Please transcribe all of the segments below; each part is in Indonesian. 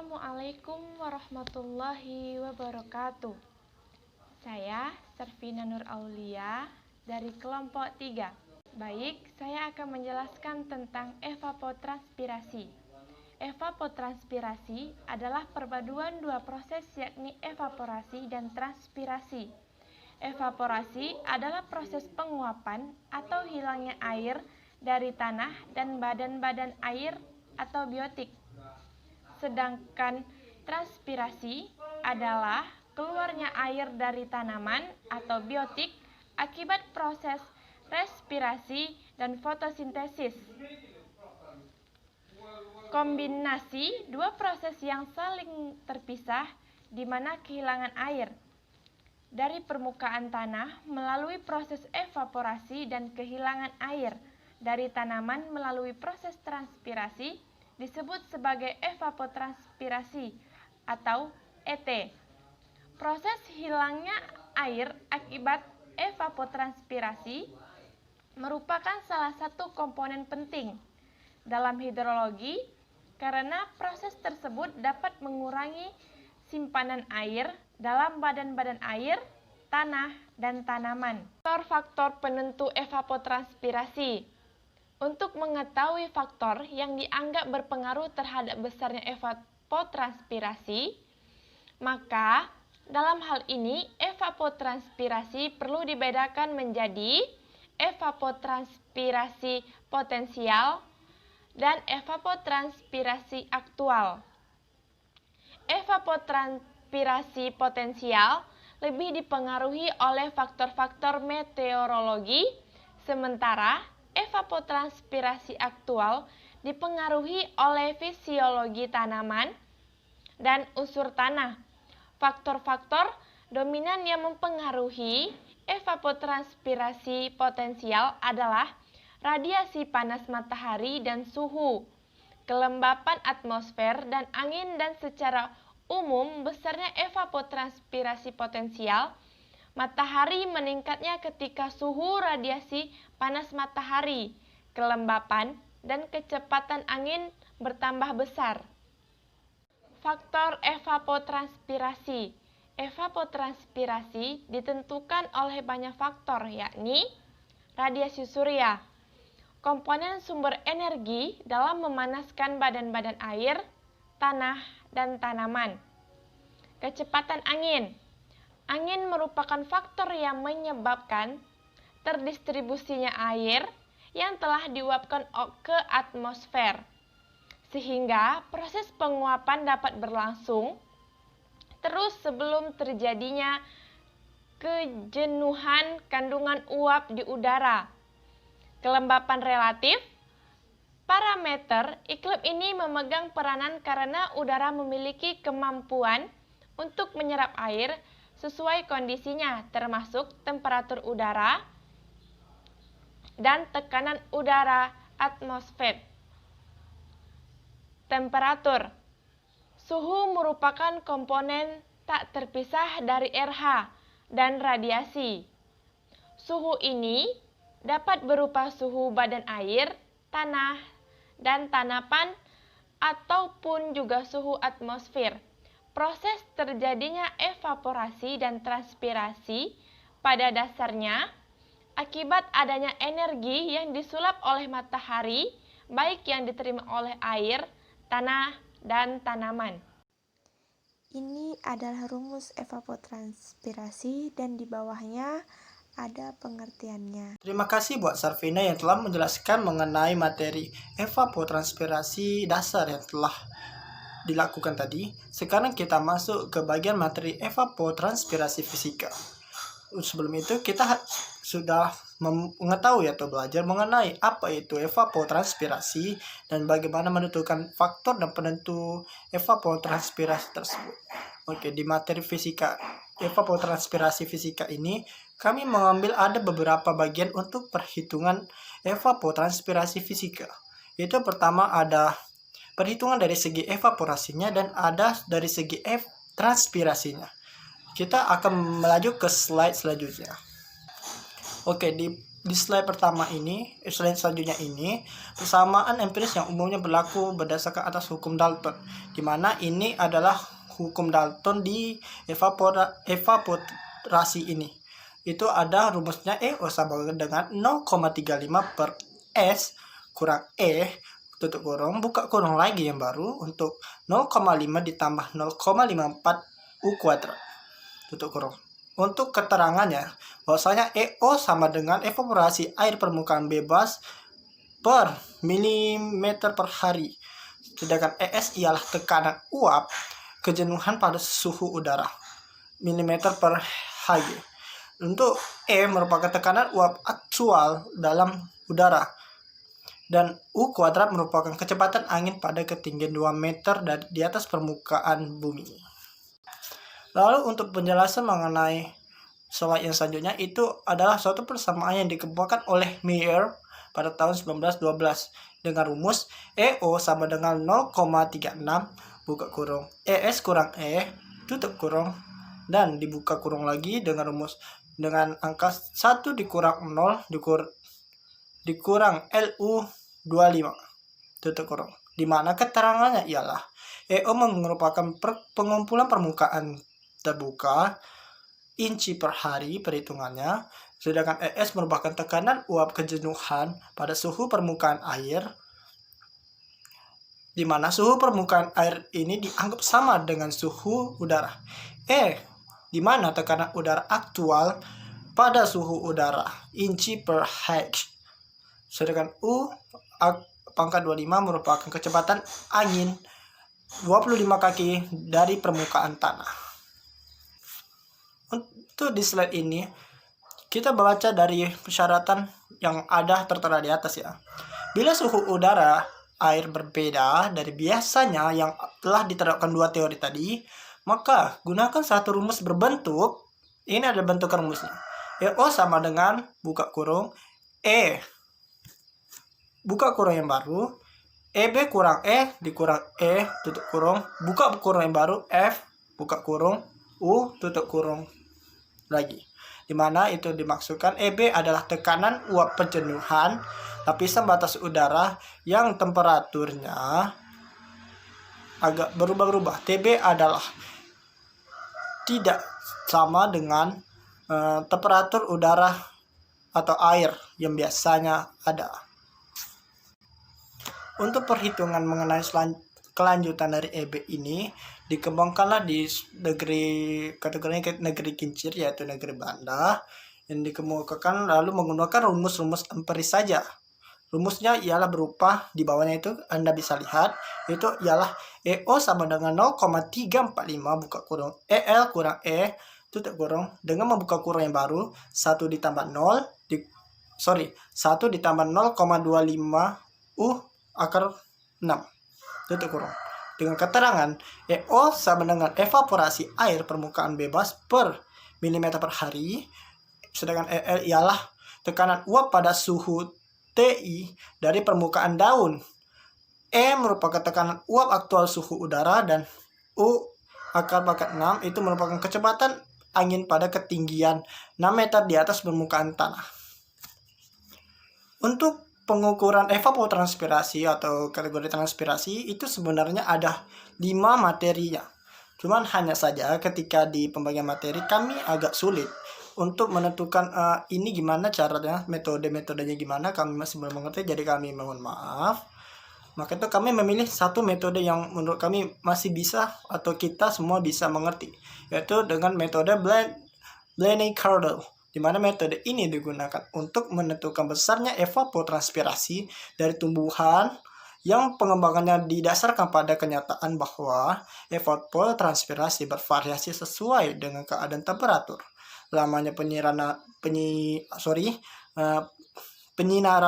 Assalamualaikum warahmatullahi wabarakatuh. Saya Servina Nur Aulia dari kelompok 3. Baik, saya akan menjelaskan tentang evapotranspirasi. Evapotranspirasi adalah perpaduan dua proses, yakni evaporasi dan transpirasi. Evaporasi adalah proses penguapan atau hilangnya air dari tanah dan badan-badan air atau biotik. Sedangkan transpirasi adalah keluarnya air dari tanaman atau biotik akibat proses respirasi dan fotosintesis. Kombinasi dua proses yang saling terpisah di mana kehilangan air dari permukaan tanah melalui proses evaporasi dan kehilangan air dari tanaman melalui proses transpirasi disebut sebagai evapotranspirasi atau ET. Proses hilangnya air akibat evapotranspirasi merupakan salah satu komponen penting dalam hidrologi karena proses tersebut dapat mengurangi simpanan air dalam badan-badan air, tanah, dan tanaman. Faktor-faktor penentu evapotranspirasi. Untuk mengetahui faktor yang dianggap berpengaruh terhadap besarnya evapotranspirasi, maka dalam hal ini evapotranspirasi perlu dibedakan menjadi evapotranspirasi potensial dan evapotranspirasi aktual. Evapotranspirasi potensial lebih dipengaruhi oleh faktor-faktor meteorologi, sementara evapotranspirasi aktual dipengaruhi oleh fisiologi tanaman dan unsur tanah. Faktor-faktor dominan yang mempengaruhi evapotranspirasi potensial adalah radiasi panas matahari dan suhu, kelembapan atmosfer dan angin, dan secara umum besarnya evapotranspirasi potensial matahari meningkatnya ketika suhu radiasi panas matahari, kelembapan, dan kecepatan angin bertambah besar. Faktor evapotranspirasi. Evapotranspirasi ditentukan oleh banyak faktor, yakni radiasi surya, komponen sumber energi dalam memanaskan badan-badan air, tanah, dan tanaman. Kecepatan angin. Angin merupakan faktor yang menyebabkan terdistribusinya air yang telah diuapkan ke atmosfer, sehingga proses penguapan dapat berlangsung terus sebelum terjadinya kejenuhan kandungan uap di udara. Kelembapan relatif. Parameter iklim ini memegang peranan karena udara memiliki kemampuan untuk menyerap air sesuai kondisinya, termasuk temperatur udara dan tekanan udara atmosfer. Temperatur. Suhu merupakan komponen tak terpisah dari RH dan radiasi. Suhu ini dapat berupa suhu badan air, tanah, dan tanaman, ataupun juga suhu atmosfer. Proses terjadinya evaporasi dan transpirasi pada dasarnya akibat adanya energi yang disulap oleh matahari, baik yang diterima oleh air, tanah, dan tanaman. Ini adalah rumus evapotranspirasi dan di bawahnya ada pengertiannya. Terima kasih buat Sarvina yang telah menjelaskan mengenai materi evapotranspirasi dasar yang telah dilakukan tadi. Sekarang kita masuk ke bagian materi evapotranspirasi fisika. Sebelum itu kita sudah mengetahui atau belajar mengenai apa itu evapotranspirasi dan bagaimana menentukan faktor dan penentu evapotranspirasi tersebut. Oke, di materi fisika evapotranspirasi fisika ini kami mengambil ada beberapa bagian untuk perhitungan evapotranspirasi fisika. Itu pertama ada perhitungan dari segi evaporasinya dan ada dari segi transpirasinya. Kita akan melaju ke slide selanjutnya. Oke, di di slide pertama ini, slide selanjutnya ini, persamaan empiris yang umumnya berlaku berdasarkan atas hukum Dalton, di mana ini adalah hukum Dalton di evaporasi ini. Itu ada rumusnya EO sama dengan 0,35 per S kurang E tutup kurung, buka kurung lagi yang baru untuk 0,5 ditambah 0,54 U kuadrat tutup kurung. Untuk keterangannya, bahwasanya EO sama dengan evaporasi air permukaan bebas per milimeter per hari. Sedangkan ES ialah tekanan uap kejenuhan pada suhu udara milimeter per Hg. Untuk E merupakan tekanan uap aktual dalam udara. Dan U kuadrat merupakan kecepatan angin pada ketinggian 2 meter di atas permukaan bumi. Lalu untuk penjelasan mengenai slide yang selanjutnya itu adalah suatu persamaan yang dikembangkan oleh Mayer pada tahun 1912 dengan rumus EO sama dengan 0,36 buka kurung ES kurang E tutup kurung dan dibuka kurung lagi dengan rumus dengan angka 1 dikurang 0 dikurang LU 25 tutup kurung, di mana keterangannya ialah EO merupakan pengumpulan permukaan terbuka inci per hari perhitungannya, sedangkan ES merupakan tekanan uap kejenuhan pada suhu permukaan air, di mana suhu permukaan air ini dianggap sama dengan suhu udara. Di mana tekanan udara aktual pada suhu udara inci per Hg, sedangkan U pangkat 25 merupakan kecepatan angin 25 kaki dari permukaan tanah. Untuk di slide ini kita baca dari persyaratan yang ada tertera di atas ya. Bila suhu udara air berbeda dari biasanya yang telah diterapkan dua teori tadi, maka gunakan satu rumus berbentuk, ini ada bentuk rumusnya. EO sama dengan buka kurung E buka kurung yang baru, EB kurang E dikurang E tutup kurung, buka kurung yang baru F buka kurung U tutup kurung lagi, dimana itu dimaksudkan EB adalah tekanan uap penjenuhan lapisan batas udara yang temperaturnya agak berubah-ubah. TB adalah tidak sama dengan temperatur udara atau air yang biasanya ada. Untuk perhitungan mengenai kelanjutan dari EB ini dikembangkanlah di kategori negeri kincir, yaitu negeri Belanda, yang dikemukakan lalu menggunakan rumus-rumus empiris saja. Rumusnya ialah berupa di bawahnya itu Anda bisa lihat, itu ialah EO sama dengan 0,345 buka kurung EL kurang E tutup kurung dengan membuka kurung yang baru 1 ditambah 1 ditambah 0,25 U akar 6 tutup kurung, dengan keterangan EO sama dengan evaporasi air permukaan bebas per milimeter per hari, sedangkan EL ialah tekanan uap pada suhu TI dari permukaan daun. E merupakan tekanan uap aktual suhu udara dan U akar pangkat 6 itu merupakan kecepatan angin pada ketinggian 6 meter di atas permukaan tanah. Untuk pengukuran evapotranspirasi atau kategori transpirasi itu sebenarnya ada 5 materinya. Cuman hanya saja ketika di pembagian materi kami agak sulit untuk menentukan ini gimana caranya, metodenya gimana, kami masih belum mengerti, jadi kami mohon maaf. Maka itu kami memilih satu metode yang menurut kami masih bisa atau kita semua bisa mengerti, yaitu dengan metode Blaney-Cardle, di mana metode ini digunakan untuk menentukan besarnya evapotranspirasi dari tumbuhan yang pengembangannya didasarkan pada kenyataan bahwa evapotranspirasi bervariasi sesuai dengan keadaan temperatur, lamanya penyinaran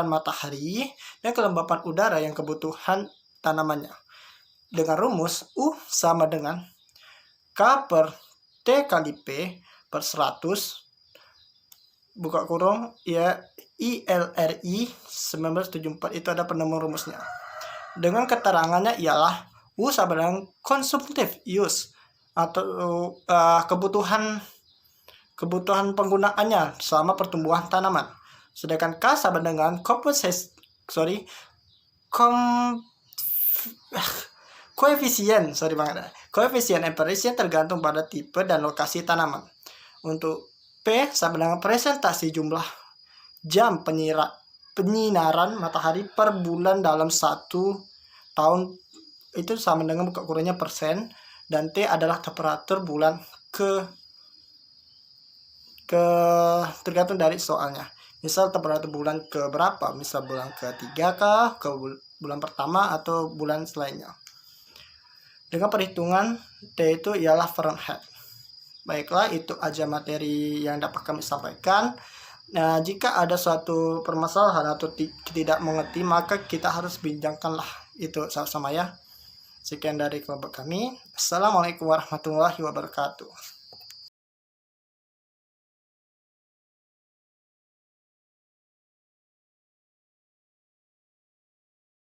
matahari, dan kelembapan udara yang kebutuhan tanamannya. Dengan rumus U sama dengan K per T kali P per 100 buka kurung ya ILRI 1974, itu ada penemu rumusnya. Dengan keterangannya ialah U sama dengan consumptive use atau kebutuhan penggunaannya selama pertumbuhan tanaman, Sedangkan K sama dengan koefisien empirisnya tergantung pada tipe dan lokasi tanaman. Untuk P sama dengan presentasi jumlah jam penyinaran matahari per bulan dalam 1 tahun, itu sama dengan buka kurungnya persen, dan T adalah temperatur bulan tergantung dari soalnya. Misal temperatur bulan ke berapa, misal bulan ke-3 kah, ke bulan pertama, atau bulan selainnya. Dengan perhitungan T itu ialah Fahrenheit. Baiklah, itu aja materi yang dapat kami sampaikan. Nah, jika ada suatu permasalahan atau tidak mengerti, maka kita harus bincangkanlah itu sama-sama ya. Sekian dari kelompok kami. Assalamualaikum warahmatullahi wabarakatuh.